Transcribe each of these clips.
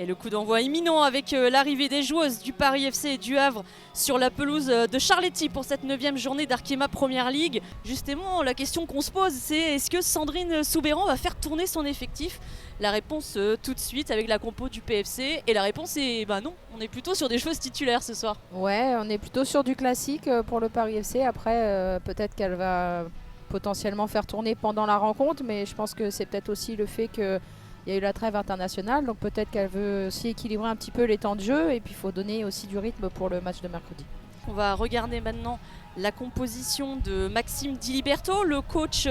Et le coup d'envoi imminent avec l'arrivée des joueuses du Paris FC et du Havre sur la pelouse de Charletti pour cette 9e journée d'Arkema Première League. Justement, la question qu'on se pose, c'est est-ce que Sandrine Soubeyran va faire tourner son effectif? La réponse tout de suite avec la compo du PFC. Et la réponse est non, on est plutôt sur des joueuses titulaires ce soir. Ouais, on est plutôt sur du classique pour le Paris FC. Après, peut-être qu'elle va potentiellement faire tourner pendant la rencontre, mais je pense que c'est peut-être aussi le fait que il y a eu la trêve internationale, donc peut-être qu'elle veut aussi équilibrer un petit peu les temps de jeu et puis il faut donner aussi du rythme pour le match de mercredi. On va regarder maintenant la composition de Maxime Diliberto, le coach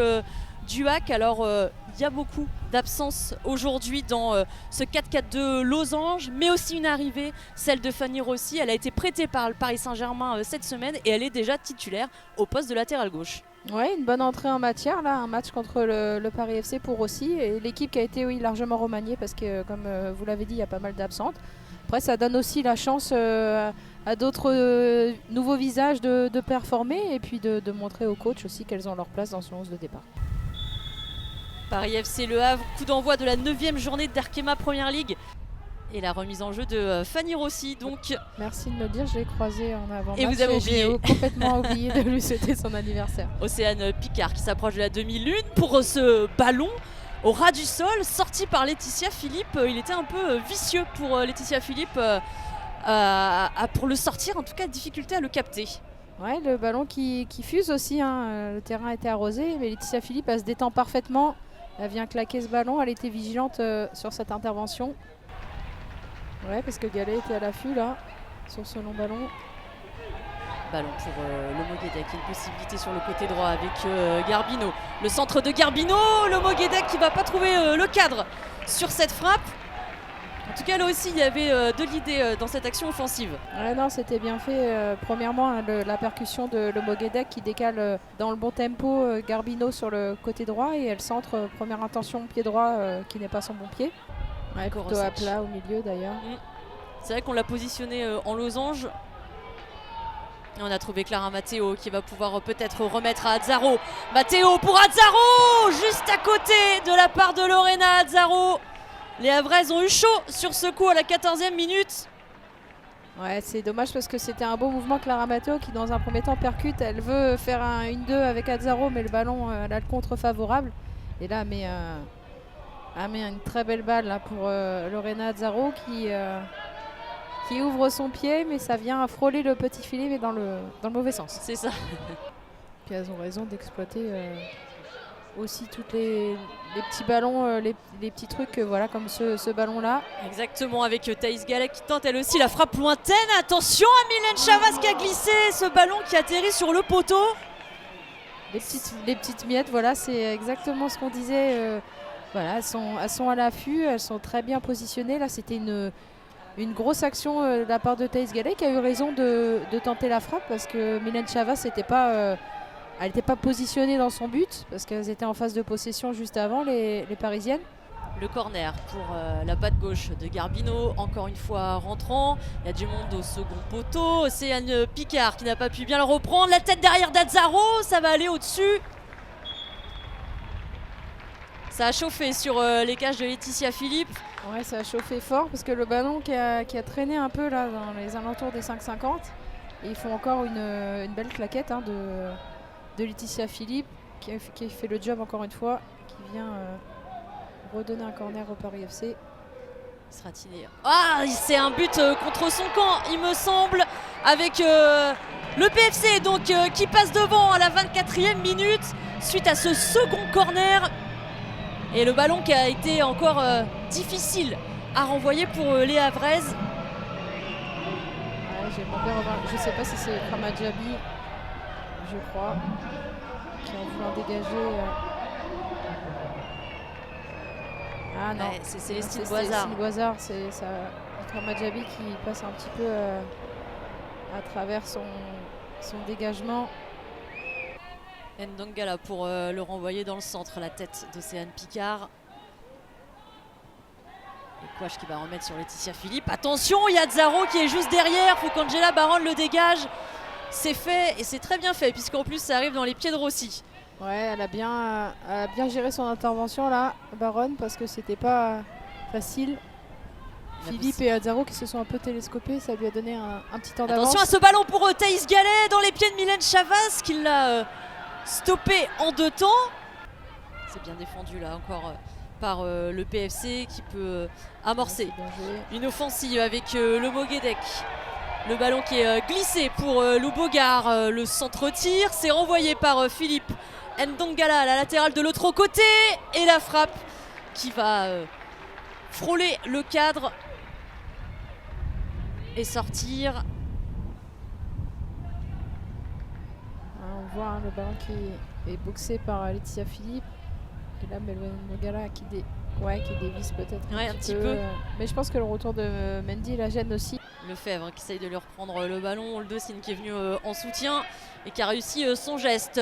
du HAC. Alors il y a beaucoup d'absences aujourd'hui dans ce 4-4-2 Losange, mais aussi une arrivée, celle de Fanny Rossi. Elle a été prêtée par le Paris Saint-Germain cette semaine et elle est déjà titulaire au poste de latéral gauche. Ouais, une bonne entrée en matière, là, un match contre le Paris FC pour Rossi et l'équipe qui a été largement remaniée parce que comme vous l'avez dit, il y a pas mal d'absentes. Après ça donne aussi la chance à d'autres nouveaux visages de performer et puis de montrer aux coachs aussi qu'elles ont leur place dans son 11 de départ. Paris FC Le Havre, coup d'envoi de la 9e journée d'Arkema Première League. Et la remise en jeu de Fanny Rossi. Donc, merci de me le dire, je l'ai croisé en avant. Et vous avez oublié. J'ai complètement oublié de lui souhaiter son anniversaire. Océane Picard qui s'approche de la demi-lune pour ce ballon au ras du sol, sorti par Laetitia Philippe. Il était un peu vicieux pour Laetitia Philippe pour le sortir, en tout cas difficulté à le capter. Ouais, le ballon qui fuse aussi, le terrain était arrosé, mais Laetitia Philippe elle se détend parfaitement. Elle vient claquer ce ballon, elle était vigilante sur cette intervention. Ouais, parce que Gallet était à l'affût là, sur ce long ballon. Ballon pour Lomo Guédec, une possibilité sur le côté droit avec Garbino. Le centre de Garbino, Lomo Guédec qui ne va pas trouver le cadre sur cette frappe. En tout cas, là aussi, il y avait de l'idée dans cette action offensive. Ouais, non, c'était bien fait. Premièrement, la percussion de Lomo Guédec qui décale dans le bon tempo Garbino sur le côté droit et elle centre, première intention, pied droit qui n'est pas son bon pied. Ouais, plutôt à plat au milieu d'ailleurs. C'est vrai qu'on l'a positionné en losange. Et on a trouvé Clara Matteo qui va pouvoir peut-être remettre à Azzaro. Matteo pour Azzaro, juste à côté de la part de Lorena Azzaro. Les Havraises ont eu chaud sur ce coup à la 14e minute. Ouais, c'est dommage parce que c'était un beau mouvement Clara Matteo qui dans un premier temps percute. Elle veut faire un 1-2 avec Azzaro, mais le ballon, elle a le contre favorable. Et là, elle met une très belle balle là, pour Lorena Azzaro qui ouvre son pied, mais ça vient frôler le petit filet, mais dans le mauvais sens. C'est ça. Puis elles ont raison d'exploiter aussi tous les petits ballons, les petits trucs voilà, comme ce ballon-là. Exactement, avec Thaïs Gallet qui tente elle aussi la frappe lointaine. Attention à Mylène Chavas qui a glissé ce ballon qui atterrit sur le poteau. Les petites miettes, voilà, c'est exactement ce qu'on disait. Voilà, elles sont à l'affût, elles sont très bien positionnées. Là, c'était une grosse action de la part de Thaïs Gallet qui a eu raison de tenter la frappe parce que Mylène Chavas n'était pas, elle n'était pas positionnée dans son but parce qu'elles étaient en phase de possession juste avant, les Parisiennes. Le corner pour la patte gauche de Garbino, encore une fois rentrant. Il y a du monde au second poteau. Océane Picard qui n'a pas pu bien le reprendre. La tête derrière d'Azzaro, ça va aller au-dessus. Ça a chauffé sur les cages de Laetitia Philippe. Ouais, ça a chauffé fort parce que le ballon qui a traîné un peu là dans les alentours des 5,50. Et ils font encore une belle claquette de Laetitia Philippe qui fait le job encore une fois, qui vient redonner un corner au Paris FC. Sratiné. Ah, c'est un but contre son camp, il me semble, avec le PFC donc qui passe devant à la 24e minute suite à ce second corner. Et le ballon qui a été encore difficile à renvoyer pour les Havraises. Ouais, j'aimerais bien revoir. Je ne sais pas si c'est Ramadjabi, je crois, qui a voulu en dégager. Ah non, ouais, c'est Célestine Boisard. Célestine Boisard, c'est Ramadjabi qui passe un petit peu à travers son dégagement. Ndongala pour le renvoyer dans le centre, la tête d'Océane Picard. Et Kouach qui va remettre sur Laetitia Philippe. Attention, il y a Azzaro qui est juste derrière. Faut qu'Angela Baron le dégage. C'est fait et c'est très bien fait puisqu'en plus ça arrive dans les pieds de Rossi. Ouais, elle a bien géré son intervention là, Baron, parce que c'était pas facile. Philippe et Azzaro qui se sont un peu télescopés, ça lui a donné un petit temps d'avance. Attention à ce ballon pour Thaïs Gallet dans les pieds de Mylène Chavas qui l'a stoppé en 2 temps. C'est bien défendu là encore par le PFC qui peut amorcer une offensive avec le Moguedec. Le ballon qui est glissé pour Loubogar, le centre-tir, c'est renvoyé par Philippe Ndongala à la latérale de l'autre côté et la frappe qui va frôler le cadre et sortir. On voit le ballon qui est boxé par Laetitia Philippe et là Melvin Ndongala qui dévisse peut-être un petit peu. Mais je pense que le retour de Mendy la gêne aussi. Lefebvre qui essaye de lui reprendre le ballon, Oldocine qui est venu en soutien et qui a réussi son geste.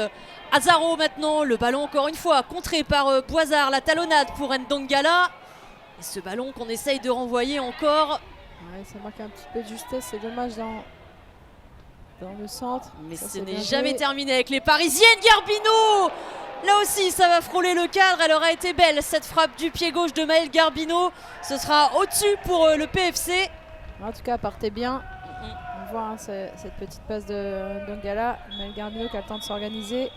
Azzaro maintenant, le ballon encore une fois contré par Boisard, la talonnade pour Ndongala. Et ce ballon qu'on essaye de renvoyer encore. Ouais, ça manque un petit peu de justesse, c'est dommage dans le centre. Mais ça, ce n'est jamais terminé avec les Parisiennes. Garbino, là aussi ça va frôler le cadre, elle aura été belle cette frappe du pied gauche de Maëlle Garbino. Ce sera au-dessus pour le PFC. En tout cas, partez bien. On voit cette petite passe de Ndongala. Maëlle Garbino qui a le temps de s'organiser.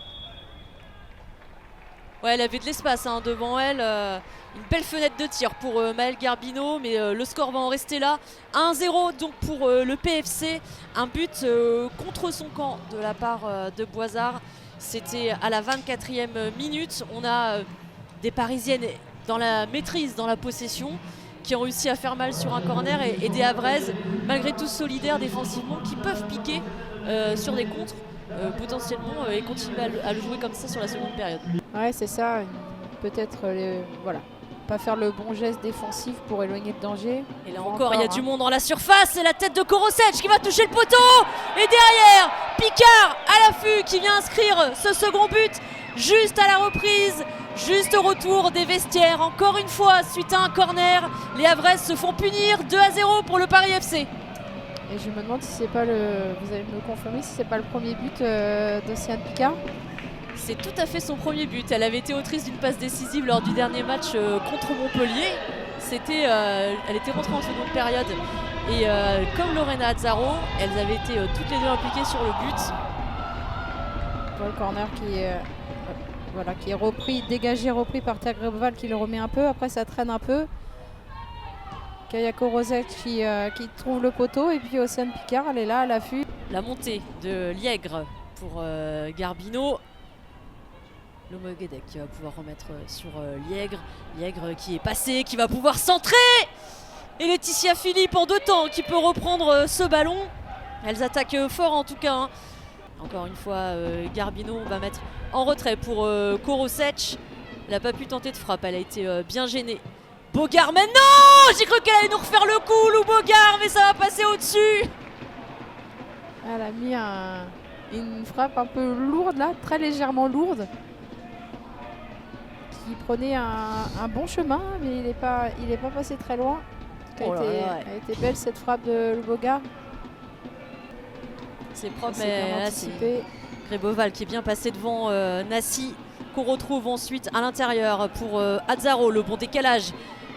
Ouais, elle avait de l'espace devant elle. Une belle fenêtre de tir pour Maëlle Garbino, mais le score va en rester là. 1-0 donc pour le PFC. Un but contre son camp de la part de Boisard. C'était à la 24e minute. On a des Parisiennes dans la maîtrise, dans la possession, qui ont réussi à faire mal sur un corner et des Havraises, malgré tout solidaires défensivement, qui peuvent piquer sur des contres potentiellement et continuer à le jouer comme ça sur la seconde période. Ouais, c'est ça. Peut-être voilà, pas faire le bon geste défensif pour éloigner le danger. Et là encore, il y a du monde dans la surface. C'est la tête de Korosec qui va toucher le poteau. Et derrière, Picard à l'affût qui vient inscrire ce second but juste à la reprise. Juste au retour des vestiaires, encore une fois, suite à un corner, les Havraises se font punir 2-0 pour le Paris FC. Et je me demande si c'est pas vous allez me confirmer, si c'est pas le premier but d'Océane Picard. C'est tout à fait son premier but. Elle avait été autrice d'une passe décisive lors du dernier match contre Montpellier. Elle était rentrée en seconde période. Et comme Lorena Azzaro, elles avaient été toutes les deux impliquées sur le but. Le corner qui est repris, dégagé, repris par Tagreboval qui le remet un peu. Après, ça traîne un peu. Kaya Korosec qui trouve le poteau. Et puis Océane Picard, elle est là à l'affût. La montée de Liègre pour Garbino. Le Moguedec qui va pouvoir remettre sur Liègre. Liègre qui est passé, qui va pouvoir centrer. Et Laetitia Philippe en 2 temps qui peut reprendre ce ballon. Elles attaquent fort en tout cas. Encore une fois, Garbino va mettre en retrait pour Korosec. Elle n'a pas pu tenter de frappe, elle a été bien gênée. Bogar maintenant. J'ai cru qu'elle allait nous refaire le coup, Lou Bogar, mais ça va passer au-dessus. Elle a mis une frappe un peu lourde là, très légèrement lourde. Qui prenait un bon chemin, mais il n'est pas passé très loin. Elle a été belle cette frappe de Lou Bogar. C'est propre, mais là c'est Greboval qui est bien passé devant Nassi, qu'on retrouve ensuite à l'intérieur pour Azzaro. Le bon décalage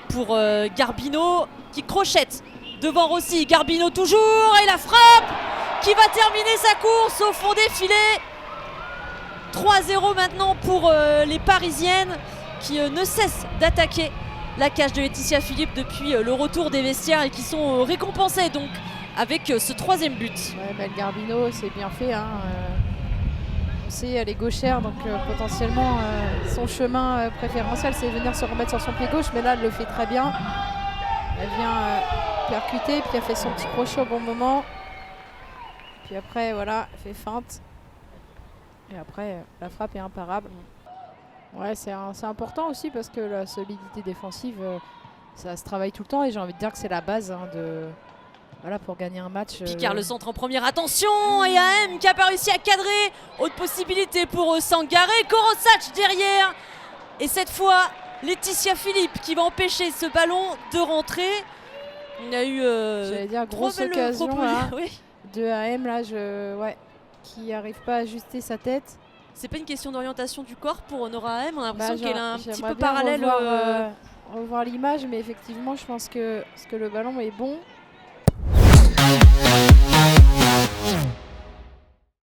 pour Garbino qui crochette devant Rossi. Garbino toujours et la frappe qui va terminer sa course au fond des filets. 3-0 maintenant pour les Parisiennes qui ne cessent d'attaquer la cage de Laetitia Philippe depuis le retour des vestiaires et qui sont récompensées donc avec ce 3e but. Ouais, Maëlle Garbino, c'est bien fait. On sait, elle est gauchère, donc potentiellement son chemin préférentiel, c'est venir se remettre sur son pied gauche. Mais là, elle le fait très bien. Elle vient percuter, puis elle fait son petit crochet au bon moment. Puis après, voilà, elle fait feinte. Et après, la frappe est imparable. Ouais, c'est important aussi parce que la solidité défensive, ça se travaille tout le temps. Et j'ai envie de dire que c'est la base voilà, pour gagner un match. Picard le centre en première, attention. Et AM qui a pas réussi à cadrer. Autre possibilité pour Sangaré. Korosec derrière. Et cette fois, Laetitia Philippe qui va empêcher ce ballon de rentrer. Il y a eu j'allais dire grosse occasion là, oui. de AM là, qui n'arrive pas à ajuster sa tête. C'est pas une question d'orientation du corps pour Nora AM. On a l'impression qu'elle est un petit peu bien parallèle. revoir l'image, mais effectivement, je pense que le ballon est bon.